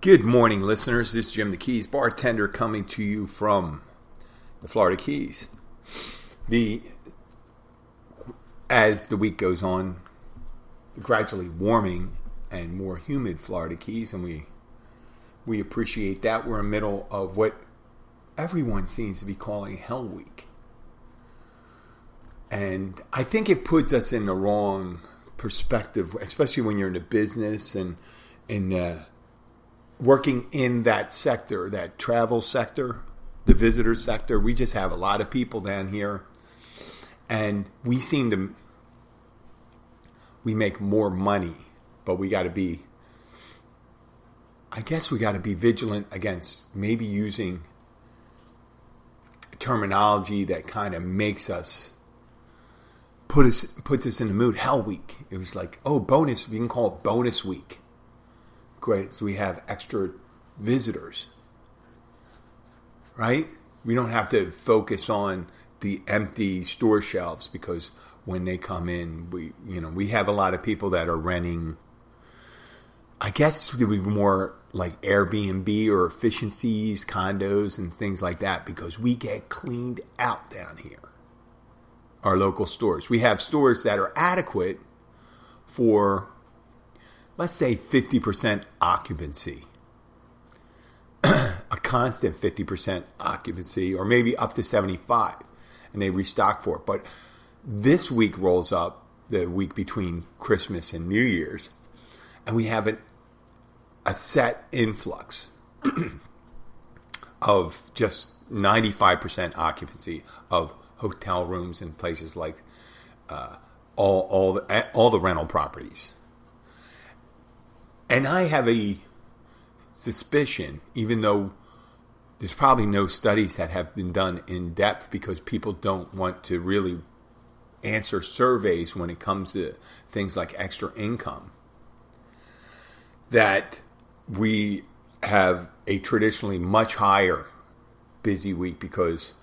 Good morning, listeners. This is Jim the Keys, bartender, coming to you from the Florida Keys. As the week goes on, gradually warming and more humid Florida Keys, and we appreciate that. We're in the middle of what everyone seems to be calling Hell Week. And I think it puts us in the wrong perspective, especially when you're in the business and working in that sector, that travel sector, the visitor sector. We just have a lot of people down here, and we make more money, but we got to be vigilant against maybe using terminology that kind of makes us puts us in the mood. Hell Week. It was like, bonus. We can call it bonus week. Great. So we have extra visitors, right? We don't have to focus on the empty store shelves, because when they come in, we have a lot of people that are renting. I guess it would be more like Airbnb or efficiencies, condos, and things like that, because we get cleaned out down here. Our local stores. We have stores that are adequate for, let's say, 50% occupancy. A constant 50% occupancy, or maybe up to 75%, and they restock for it. But this week rolls up, the week between Christmas and New Year's, and we have a set influx of just 95% occupancy of hotel rooms and places like all the rental properties. And I have a suspicion, even though there's probably no studies that have been done in depth, because people don't want to really answer surveys when it comes to things like extra income, that we have a traditionally much higher busy week, because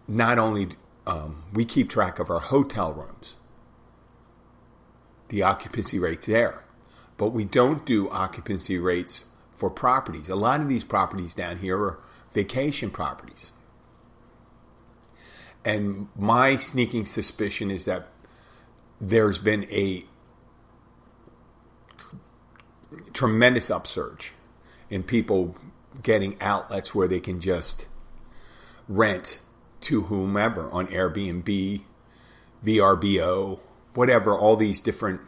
not only we keep track of our hotel rooms, the occupancy rates there, but we don't do occupancy rates for properties. A lot of these properties down here are vacation properties. And my sneaking suspicion is that there's been a tremendous upsurge in people getting outlets where they can just rent to whomever on Airbnb, VRBO, whatever, all these different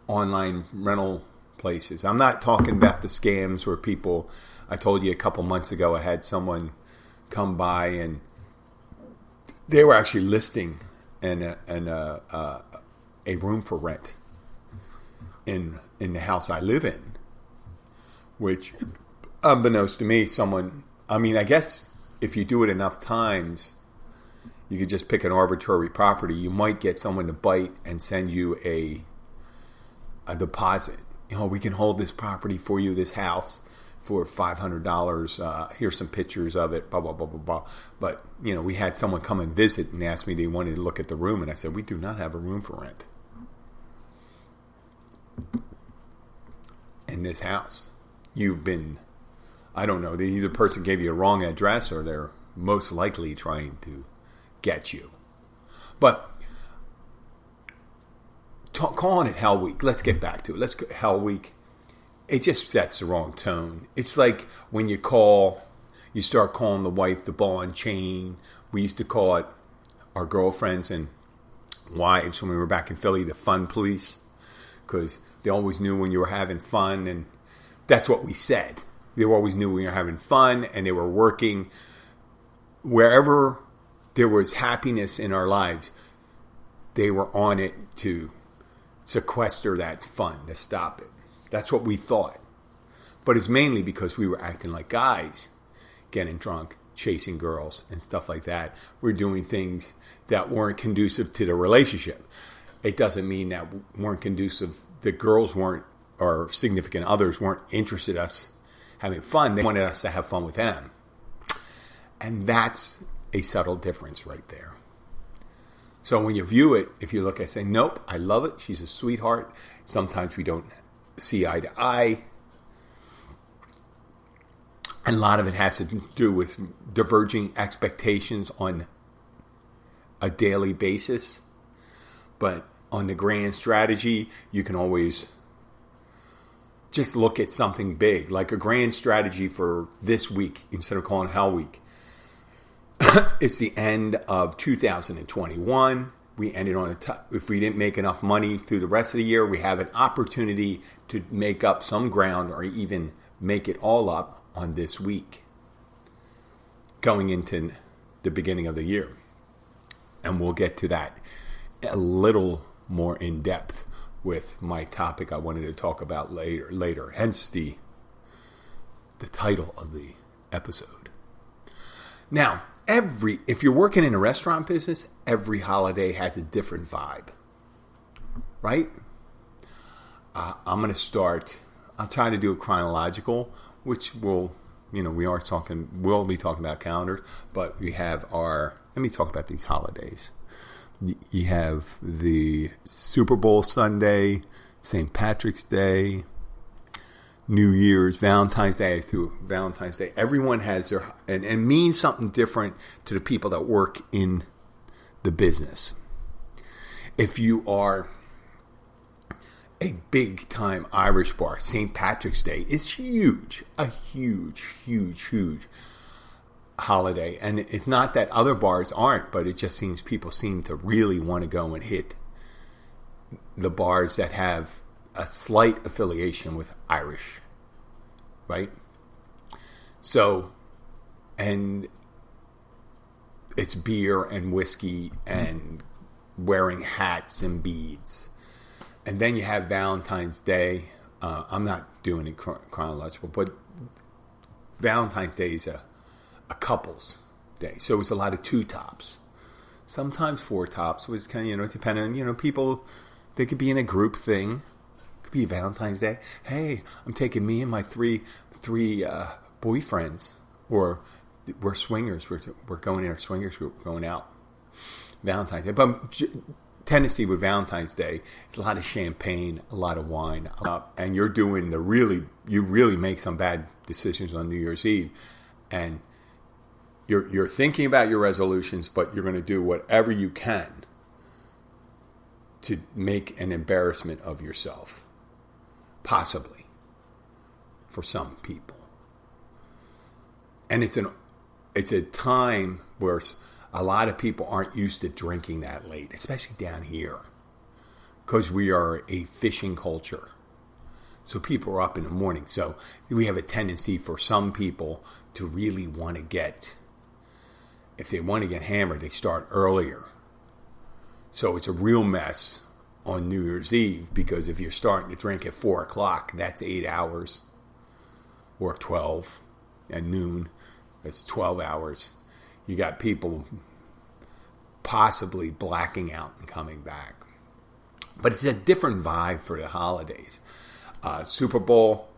online rental places. I'm not talking about the scams where people, I told you a couple months ago, I had someone come by and they were actually listing a room for rent in the house I live in, which, unbeknownst to me, I guess if you do it enough times, you could just pick an arbitrary property. You might get someone to bite and send you a deposit. We can hold this property for you, this house, for $500. Here's some pictures of it, blah, blah, blah, blah, blah. But, we had someone come and visit and ask me they wanted to look at the room. And I said, we do not have a room for rent in this house. I don't know, either person gave you a wrong address, or they're most likely trying to get you. But calling it Hell Week, let's get back to it. Hell Week, it just sets the wrong tone. It's like when you start calling the wife the ball and chain. We used to call it, our girlfriends and wives when we were back in Philly, the fun police, because they always knew when you were having fun, and that's what we said. They always knew when you were having fun, and they were working wherever there was happiness in our lives. They were on it to sequester that fun, to stop it. That's what we thought. But it's mainly because we were acting like guys, getting drunk, chasing girls, and stuff like that. We're doing things that weren't conducive to the relationship. It doesn't mean that weren't conducive. The girls weren't, or significant others weren't interested in us having fun. They wanted us to have fun with them. And that's a subtle difference right there. So when you view it, if you look, I say, nope, I love it. She's a sweetheart. Sometimes we don't see eye to eye. And a lot of it has to do with diverging expectations on a daily basis. But on the grand strategy, you can always just look at something big, like a grand strategy for this week, instead of calling it Hell Week. It's the end of 2021. We ended on the top. If we didn't make enough money through the rest of the year, we have an opportunity to make up some ground or even make it all up on this week going into the beginning of the year. And we'll get to that a little more in depth with my topic I wanted to talk about later. Hence the title of the episode. Now, if you're working in a restaurant business, every holiday has a different vibe, right? I'm going to start. I'll try to do it chronological, which we'll be talking about calendars, but we have let me talk about these holidays. You have the Super Bowl Sunday, St. Patrick's Day, New Year's, Valentine's Day through Valentine's Day. Everyone has their, and means something different to the people that work in the business. If you are a big time Irish bar, St. Patrick's Day is huge, a huge holiday. And it's not that other bars aren't, but it just seems people seem to really want to go and hit the bars that have a slight affiliation with Irish, right? So, and it's beer and whiskey and wearing hats and beads. And then you have Valentine's Day. I'm not doing it chronological, but Valentine's Day is a couple's day. So it's a lot of two tops. Sometimes four tops was kind of, depending on, people, they could be in a group thing. It could be Valentine's Day. Hey, I'm taking me and my three boyfriends, or we're swingers. We're going in our swingers group, going out. Valentine's Day. But tendency with Valentine's Day, it's a lot of champagne, a lot of wine, and you're doing you really make some bad decisions on New Year's Eve, and you're thinking about your resolutions, but you're going to do whatever you can to make an embarrassment of yourself, possibly, for some people. And it's a time where a lot of people aren't used to drinking that late, especially down here, because we are a fishing culture. So people are up in the morning. So we have a tendency for some people to really want to if they want to get hammered, they start earlier. So it's a real mess on New Year's Eve, because if you're starting to drink at 4 o'clock, that's 8 hours, or 12 at noon, that's 12 hours. You got people possibly blacking out and coming back. But it's a different vibe for the holidays. Super Bowl,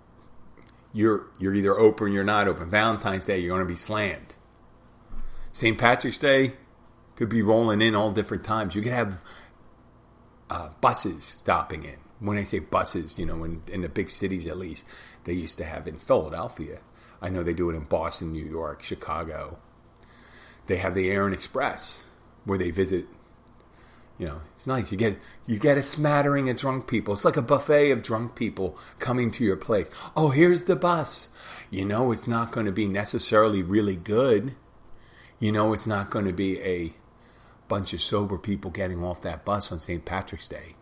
you're either open or you're not open. Valentine's Day, you're going to be slammed. St. Patrick's Day could be rolling in all different times. You could have buses stopping in. When I say buses, in the big cities at least, they used to have in Philadelphia. I know they do it in Boston, New York, Chicago. They have the Air and Express where they visit. It's nice. You get a smattering of drunk people. It's like a buffet of drunk people coming to your place. Oh, here's the bus. It's not going to be necessarily really good. It's not going to be a bunch of sober people getting off that bus on St. Patrick's Day.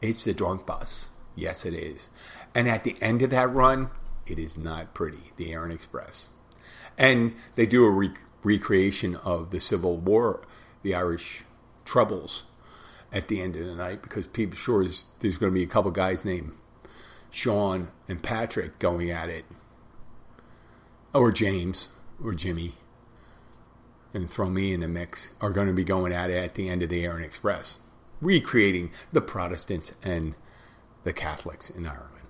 It's the drunk bus. Yes, it is. And at the end of that run, it is not pretty, the Air and Express. And they do a recreation of the Civil War, the Irish Troubles, at the end of the night, because people sure there's going to be a couple guys named Sean and Patrick going at it, or James or Jimmy, and throw me in the mix, are going to be going at it at the end of the Air and Express, recreating the Protestants and the Catholics in Ireland.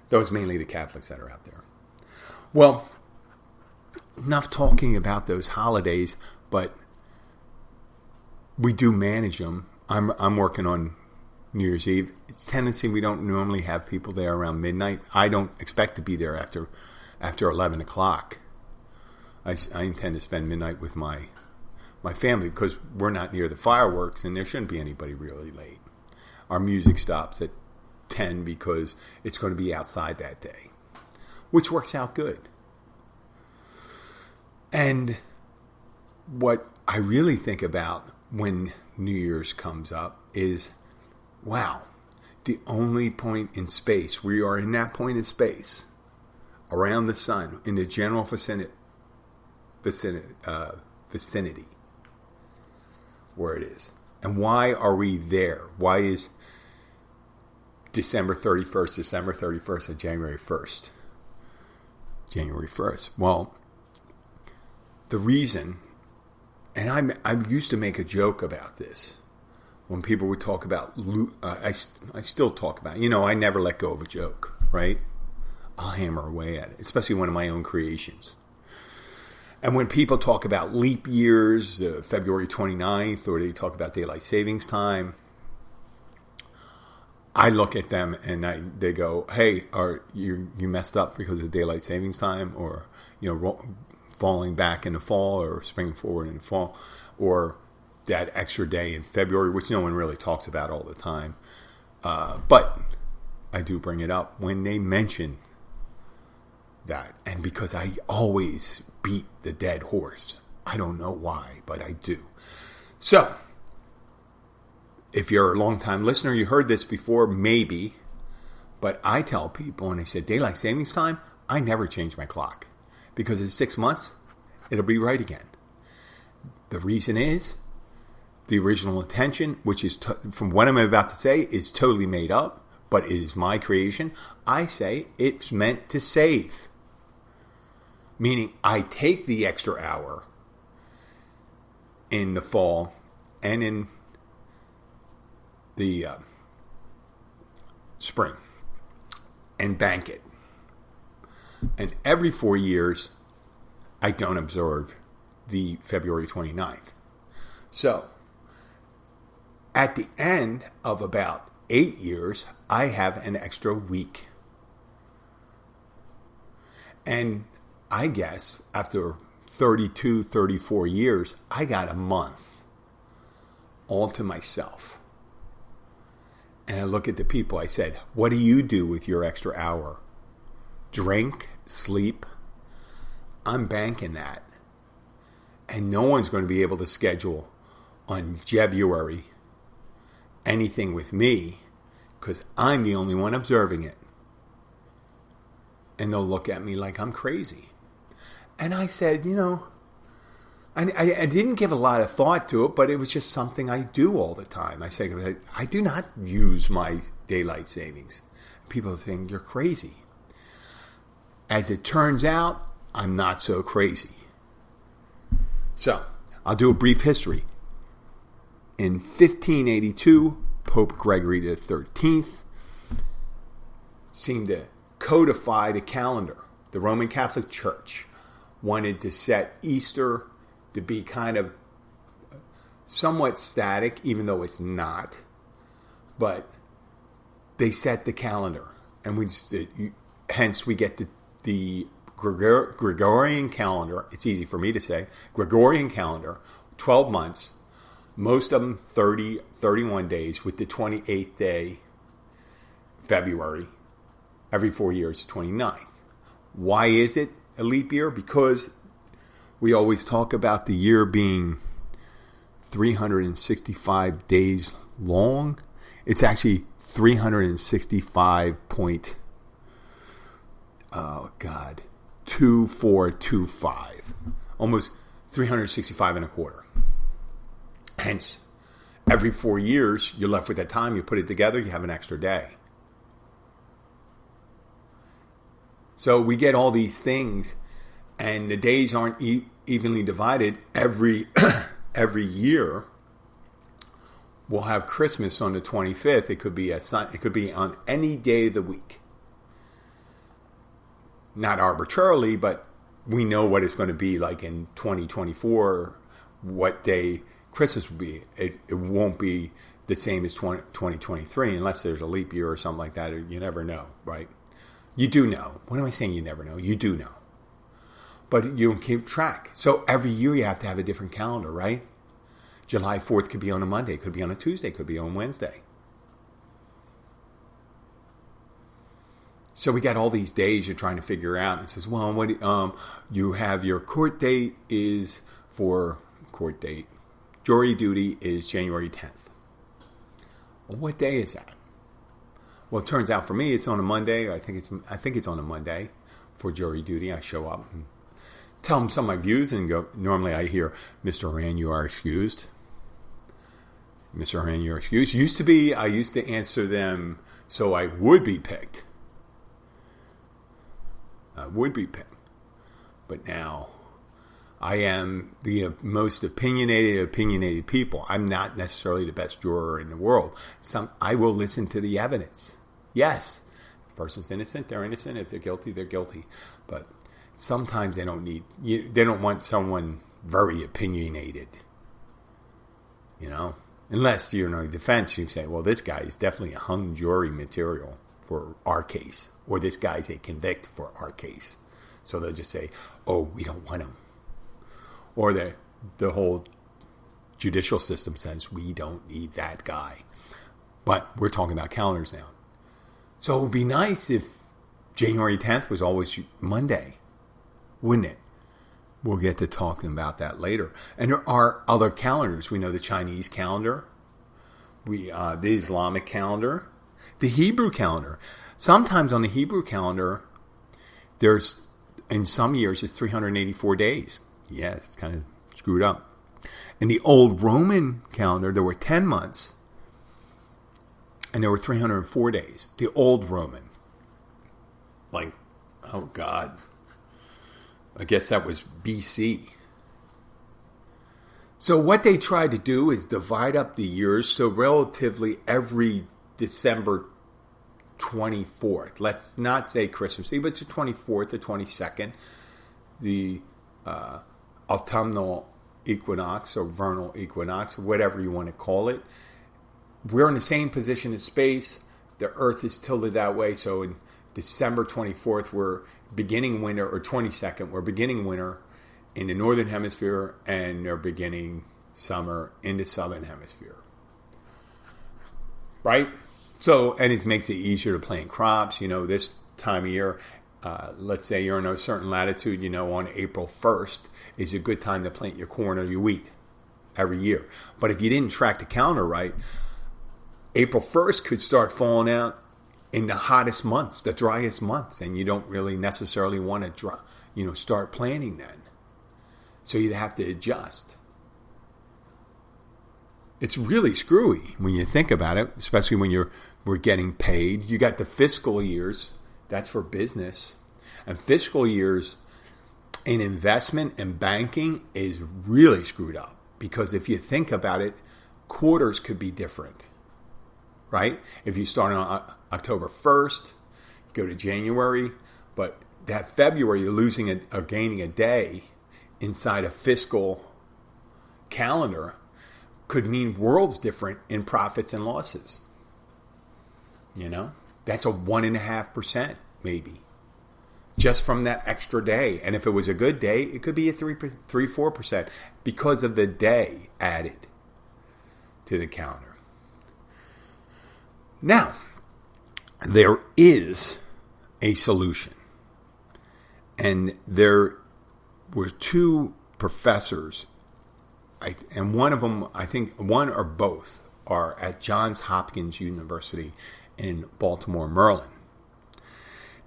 Those mainly the Catholics that are out there. Well, enough talking about those holidays, but we do manage them. I'm working on New Year's Eve. It's tendency we don't normally have people there around midnight. I don't expect to be there after after 11 o'clock. I intend to spend midnight with my family because we're not near the fireworks and there shouldn't be anybody really late. Our music stops at 10 because it's going to be outside that day, which works out good. And what I really think about when New Year's comes up is, wow, the only point in space, we are in that point in space around the sun in the general vicinity where it is. And why are we there? Why is December 31st and January 1st? January 1st. Well, the reason, and I used to make a joke about this when people would talk about, I still talk about, I never let go of a joke, right? I'll hammer away at it, especially one of my own creations. And when people talk about leap years, February 29th, or they talk about daylight savings time, I look at them and they go, hey, are you messed up because of daylight savings time, or falling back in the fall, or springing forward in the fall, or that extra day in February, which no one really talks about all the time. But I do bring it up when they mention that. And because I always beat the dead horse. I don't know why, but I do. So, if you're a long-time listener, you heard this before, maybe. But I tell people, when they say daylight savings time, I never change my clock. Because in 6 months, it'll be right again. The reason is, the original intention, which is, from what I'm about to say, is totally made up, but it is my creation. I say it's meant to save. Meaning, I take the extra hour in the fall and in the spring and bank it. And every 4 years, I don't observe the February 29th. So, at the end of about 8 years, I have an extra week. And I guess after 32, 34 years, I got a month all to myself. And I look at the people, I said, what do you do with your extra hour? Drink, sleep? I'm banking that. And no one's going to be able to schedule on February anything with me because I'm the only one observing it. And they'll look at me like I'm crazy. And I said, I didn't give a lot of thought to it, but it was just something I do all the time. I say, I do not use my daylight savings. People think you're crazy. As it turns out, I'm not so crazy. So, I'll do a brief history. In 1582, Pope Gregory XIII seemed to codify the calendar. The Roman Catholic Church wanted to set Easter to be kind of somewhat static, even though it's not. But they set the calendar. And hence we get the Gregorian calendar. It's easy for me to say. Gregorian calendar, 12 months. Most of them 31 days, with the 28th day, February, every 4 years, the 29th. Why is it a leap year? Because we always talk about the year being 365 days long. It's actually 2425. Almost 365 and a quarter. Hence, every 4 years, you're left with that time. You put it together, you have an extra day. So we get all these things, and the days aren't evenly divided. Every year, we'll have Christmas on the 25th. It could be it could be on any day of the week. Not arbitrarily, but we know what it's going to be like in 2024. What day Christmas will be. It won't be the same as 2023 unless there's a leap year or something like that. You never know, right? You do know. What am I saying you never know? You do know. But you don't keep track. So every year you have to have a different calendar, right? July 4th could be on a Monday, could be on a Tuesday, could be on Wednesday. So we got all these days you're trying to figure out. And it says, well, what you have your court date is for court date. Jury duty is January 10th. Well, what day is that? Well, it turns out for me it's on a Monday. I think it's on a Monday for jury duty. I show up and tell them some of my views and go. Normally I hear, Mr. Rand, you are excused. Mr. Rand, you are excused. I used to answer them so I would be picked. But now I am the most opinionated people. I'm not necessarily the best juror in the world. I will listen to the evidence. Yes, if a person's innocent, they're innocent. If they're guilty, they're guilty. But sometimes they don't want someone very opinionated. Unless you're in a defense, you say, well, this guy is definitely a hung jury material for our case, or this guy's a convict for our case. So they'll just say, oh, we don't want him. Or the whole judicial system says, we don't need that guy. But we're talking about calendars now. So it would be nice if January 10th was always Monday, wouldn't it? We'll get to talking about that later. And there are other calendars. We know the Chinese calendar, the Islamic calendar, the Hebrew calendar. Sometimes on the Hebrew calendar, in some years, it's 384 days. Yeah, it's kind of screwed up. In the old Roman calendar, there were 10 months, and there were 304 days. The old Roman. Like, oh God. I guess that was BC. So what they tried to do is divide up the years so relatively every December 24th, let's not say Christmas Eve, but it's the 24th, the 22nd, the autumnal equinox or vernal equinox, whatever you want to call it. We're in the same position in space. The Earth is tilted that way. So in December 24th, we're beginning winter, or 22nd, we're beginning winter in the northern hemisphere, and they're beginning summer in the southern hemisphere. Right? So, and it makes it easier to plant crops. This time of year, let's say you're in a certain latitude, on April 1st is a good time to plant your corn or your wheat every year. But if you didn't track the calendar right, April 1st could start falling out in the hottest months, the driest months, and you don't really necessarily want to start planting then. So you'd have to adjust. It's really screwy when you think about it, especially when we're getting paid. You got the fiscal years, that's for business. And fiscal years in investment and banking is really screwed up. Because if you think about it, quarters could be different. Right? If you start on October 1st, go to January, but that February you're losing or gaining a day inside a fiscal calendar could mean worlds different in profits and losses. That's a 1.5% maybe, just from that extra day. And if it was a good day, it could be a 4% because of the day added to the calendar. Now, there is a solution. And there were two professors, and one of them, I think one or both, are at Johns Hopkins University in Baltimore, Maryland.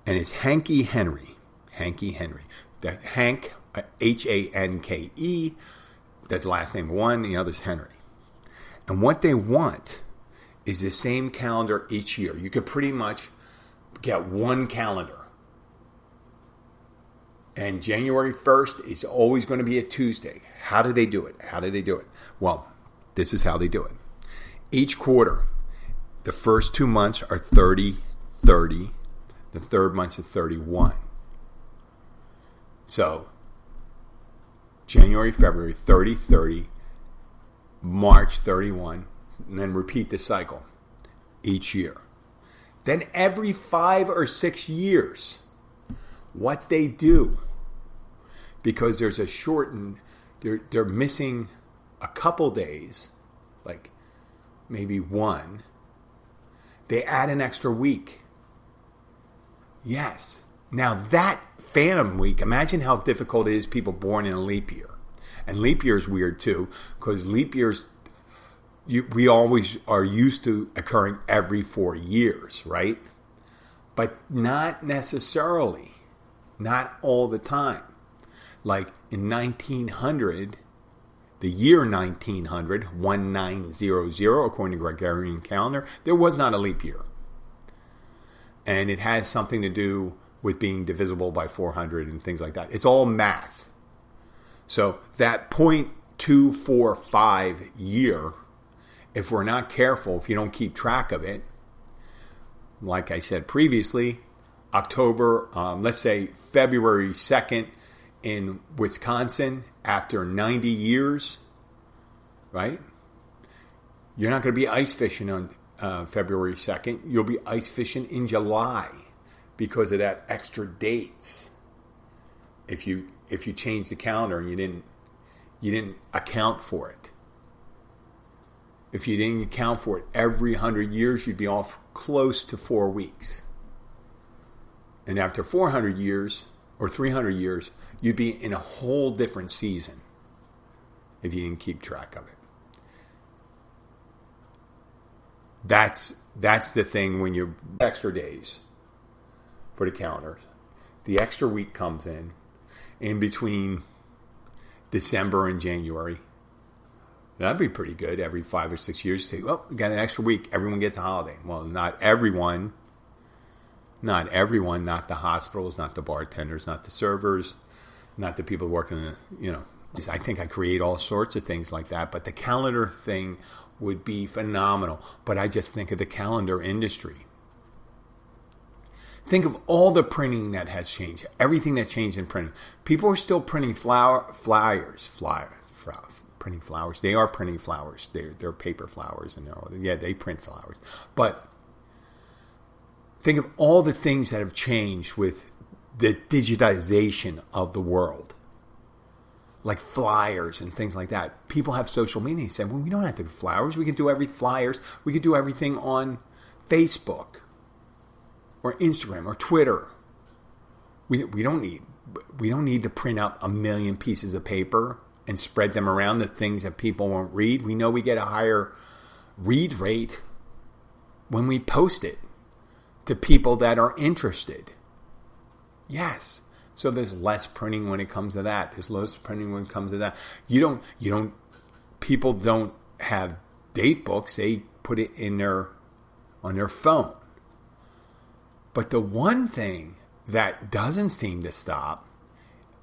And it's Hanke Henry. That Hank, Hanke, that's the last name one, the other's Henry. And what they want is the same calendar each year. You could pretty much get one calendar. And January 1st is always going to be a Tuesday. How do they do it? Well, this is how they do it. Each quarter, the first 2 months are 30-30. The third month's is 31. So, January, February, 30-30. March, 31. And then repeat the cycle each year. Then every 5 or 6 years, what they do, because there's a shortened, they're missing a couple days, like maybe one, they add an extra week. Yes. Now that phantom week, imagine how difficult it is people born in a leap year. And leap year is weird too, because leap years, we always are used to occurring every 4 years, right? But not necessarily. Not all the time. Like in 1900, the year 1900, 1900, according to Gregorian calendar, there was not a leap year. And it has something to do with being divisible by 400 and things like that. It's all math. So that 0.245 year, if we're not careful, if you don't keep track of it, like I said previously, October, let's say February 2nd in Wisconsin, after 90 years, right? You're not going to be ice fishing on February 2nd. You'll be ice fishing in July because of that extra dates. If you change the calendar and you didn't account for it. If you didn't account for it, every 100 years you'd be off close to 4 weeks. And after 400 years or 300 years, you'd be in a whole different season if you didn't keep track of it. That's the thing when you extra days for the calendar. The extra week comes in between December and January. That'd be pretty good. Every 5 or 6 years, you say, well, we got an extra week. Everyone gets a holiday. Well, not everyone. Not everyone. Not the hospitals, not the bartenders, not the servers, not the people working in the, I think I create all sorts of things like that. But the calendar thing would be phenomenal. But I just think of the calendar industry. Think of all the printing that has changed. Everything that changed in printing. People are still printing flyers. Printing flowers. They are printing flowers. They're paper flowers, and they print flowers. But think of all the things that have changed with the digitization of the world, like flyers and things like that. People have social media. They say, well, we don't have to do flowers. We can do flyers. We can do everything on Facebook or Instagram or Twitter. We don't need to print out 1 million pieces of paper and spread them around, the things that people won't read. We know we get a higher read rate when we post it to people that are interested. Yes. So there's less printing when it comes to that. There's less printing when it comes to that. People don't have date books. They put it on their phone. But the one thing that doesn't seem to stop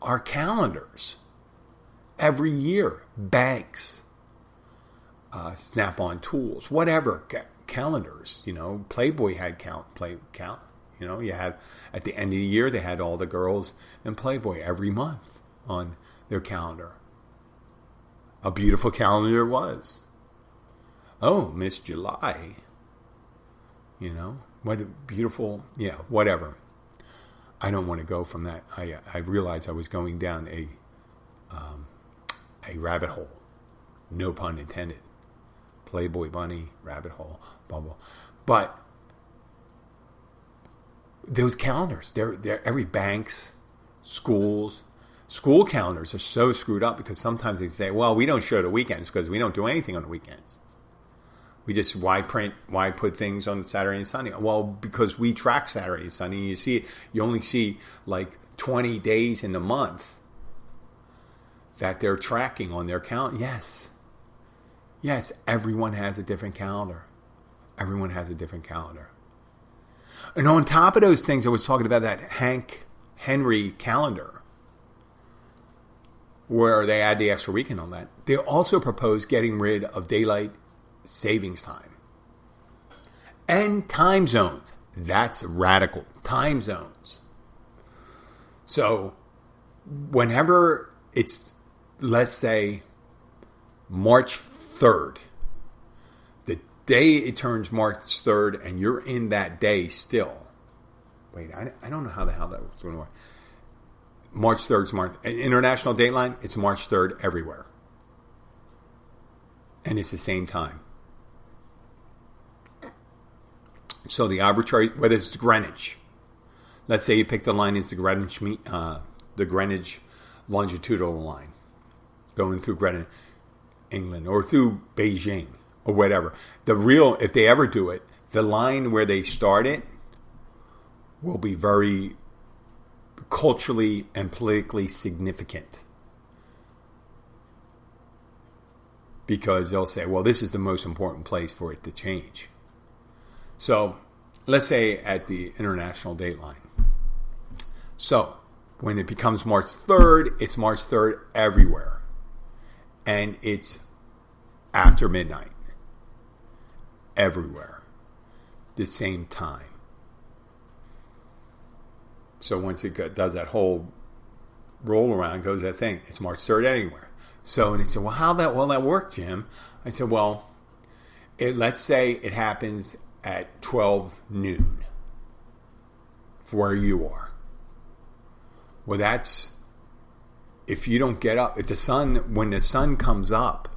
are calendars. Every year, banks, Snap-on tools, whatever, calendars. Playboy had count. You had at the end of the year they had all the girls in Playboy every month on their calendar. A beautiful calendar it was. Oh, Miss July. What a beautiful, whatever. I don't want to go from that. I realized I was going down a rabbit hole. No pun intended. Playboy bunny, rabbit hole, bubble. But those calendars, they're every banks, schools. School calendars are so screwed up because sometimes they say, well, we don't show the weekends because we don't do anything on the weekends. We just, why put things on Saturday and Sunday? Well, because we track Saturday and Sunday. You only see like 20 days in the month that they're tracking on their calendar. Yes, everyone has a different calendar. Everyone has a different calendar. And on top of those things, I was talking about that Hank Henry calendar, where they add the extra weekend on that. They also propose getting rid of daylight savings time and time zones. That's radical. Time zones. So whenever it's, let's say, March 3rd, day it turns March 3rd and you're in that day still. Wait, I don't know how the hell that was going to work. March 3rd is March. International Dateline, it's March 3rd everywhere. And it's the same time. So the arbitrary, whether it's Greenwich, let's say you pick the line as the Greenwich longitudinal line, going through Greenwich, England, or through Beijing, or whatever. If they ever do it, the line where they start it will be very culturally and politically significant. Because they'll say, well, this is the most important place for it to change. So, let's say at the international dateline. So, when it becomes March 3rd, it's March 3rd everywhere. And it's after midnight. Everywhere. The same time. So once it does that whole roll around, goes that thing, it's March 3rd anywhere. So, and he said, well, how will that work, Jim? I said, well, let's say it happens at 12 noon for where you are. Well, that's, if you don't get up, when the sun comes up,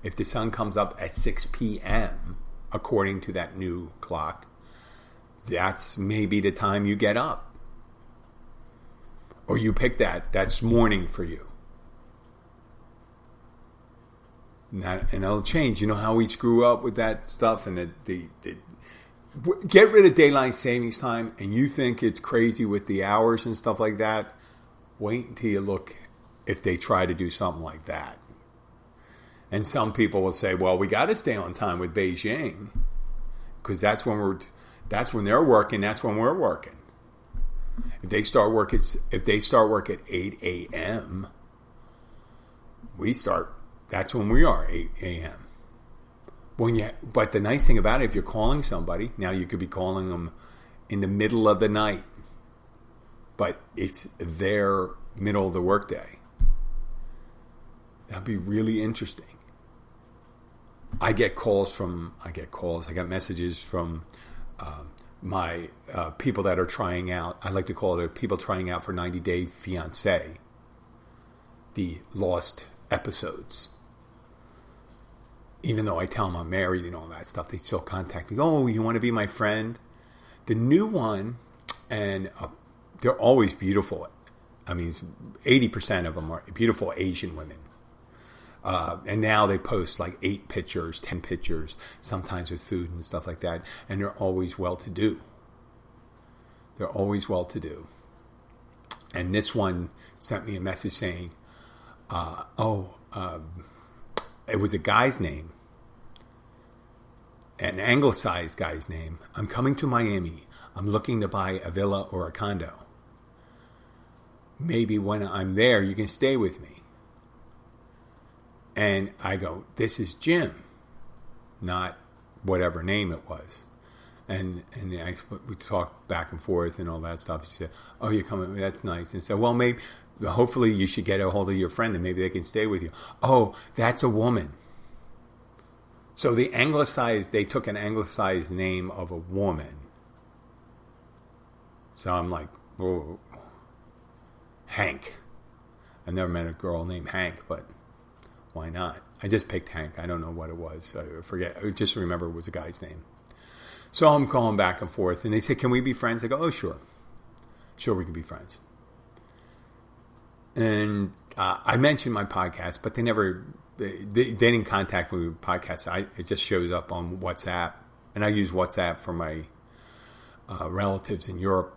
if the sun comes up at 6 p.m., according to that new clock, that's maybe the time you get up. Or you pick that's morning for you. And it'll change. You know how we screw up with that stuff? And get rid of daylight savings time, and you think it's crazy with the hours and stuff like that. Wait until you look if they try to do something like that. And some people will say, well, we got to stay on time with Beijing because that's when they're working, that's when we're working. If they start work at 8 a.m., that's when we are, 8 a.m. But the nice thing about it, if you're calling somebody, now you could be calling them in the middle of the night, but it's their middle of the workday. That'd be really interesting. I get messages from my people that are trying out. I like to call it people trying out for 90 Day Fiancé, the lost episodes. Even though I tell them I'm married and all that stuff, they still contact me. Oh, you want to be my friend? The new one, and they're always beautiful. I mean, 80% of them are beautiful Asian women. And now they post like 8 pictures, 10 pictures, sometimes with food and stuff like that. And they're always well-to-do. And this one sent me a message saying, it was a guy's name, an anglicized guy's name. I'm coming to Miami. I'm looking to buy a villa or a condo. Maybe when I'm there, you can stay with me. And I go, this is Jim, not whatever name it was. And we talked back and forth and all that stuff. He said, oh, you're coming, that's nice. And said, well, hopefully you should get a hold of your friend and maybe they can stay with you. Oh, that's a woman. So they took an anglicized name of a woman. So I'm like, oh, Hank. I've never met a girl named Hank, but why not? I just picked Hank. I don't know what it was. I forget. I just remember it was a guy's name. So I'm going back and forth. And they said, can we be friends? I go, oh, sure. Sure, we can be friends. And I mentioned my podcast, but they didn't contact me with podcasts. It just shows up on WhatsApp. And I use WhatsApp for my relatives in Europe.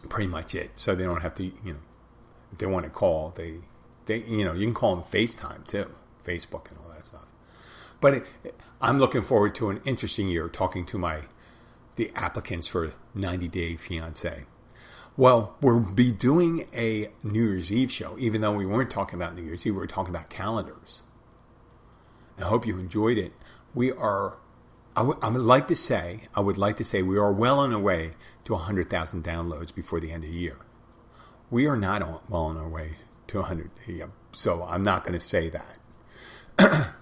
Pretty much it. So they don't have to, if they want to call, you can call them FaceTime too. Facebook and all that stuff. But I'm looking forward to an interesting year talking to the applicants for 90 Day Fiancé. Well, we'll be doing a New Year's Eve show, even though we weren't talking about New Year's Eve, we were talking about calendars. I hope you enjoyed it. I would like to say we are well on our way to 100,000 downloads before the end of the year. We are not well on our way to 100. So I'm not going to say that.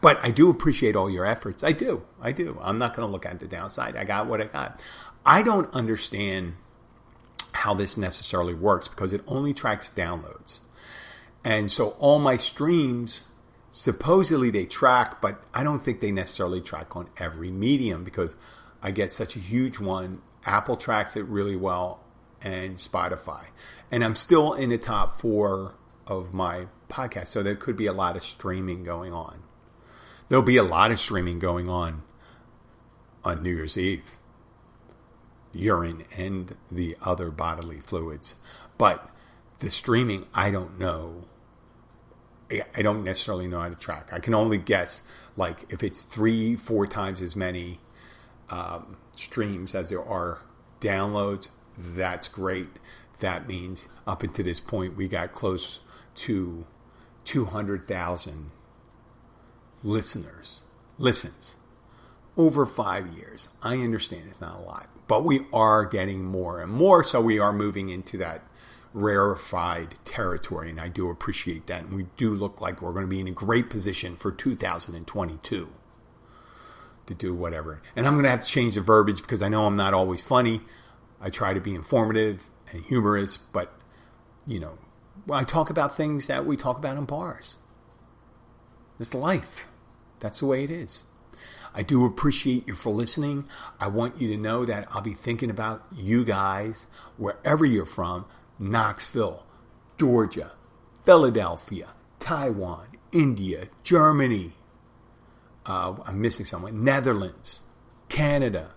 But I do appreciate all your efforts. I do. I'm not going to look at the downside. I got what I got. I don't understand how this necessarily works because it only tracks downloads. And so all my streams, supposedly they track, but I don't think they necessarily track on every medium because I get such a huge one. Apple tracks it really well, and Spotify. And I'm still in the top 4 of my podcast, so there could be a lot of streaming going on. There'll be a lot of streaming going on New Year's Eve. Urine and the other bodily fluids. But the streaming, I don't know. I don't necessarily know how to track. I can only guess, like, if it's 3-4 times as many streams as there are downloads, that's great. That means up until this point, we got close to 200,000 listens over 5 years. I understand it's not a lot, but we are getting more and more, so we are moving into that rarefied territory, and I do appreciate that. And we do look like we're going to be in a great position for 2022 to do whatever. And I'm going to have to change the verbiage because I know I'm not always funny. I try to be informative and humorous, but, I talk about things that we talk about in bars. It's life. That's the way it is. I do appreciate you for listening. I want you to know that I'll be thinking about you guys wherever you're from. Knoxville, Georgia, Philadelphia, Taiwan, India, Germany. I'm missing someone. Netherlands, Canada.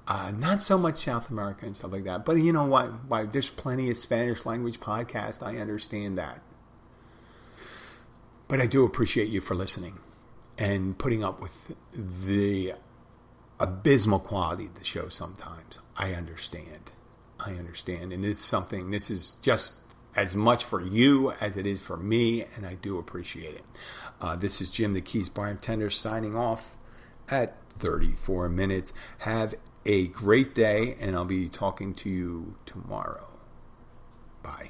Not so much South America and stuff like that. But you know what? Why, there's plenty of Spanish language podcasts. I understand that. But I do appreciate you for listening and putting up with the abysmal quality of the show sometimes. I understand. And this is just as much for you as it is for me, and I do appreciate it. This is Jim the Keys Bartender signing off at 34 minutes. Have a great day, and I'll be talking to you tomorrow. Bye.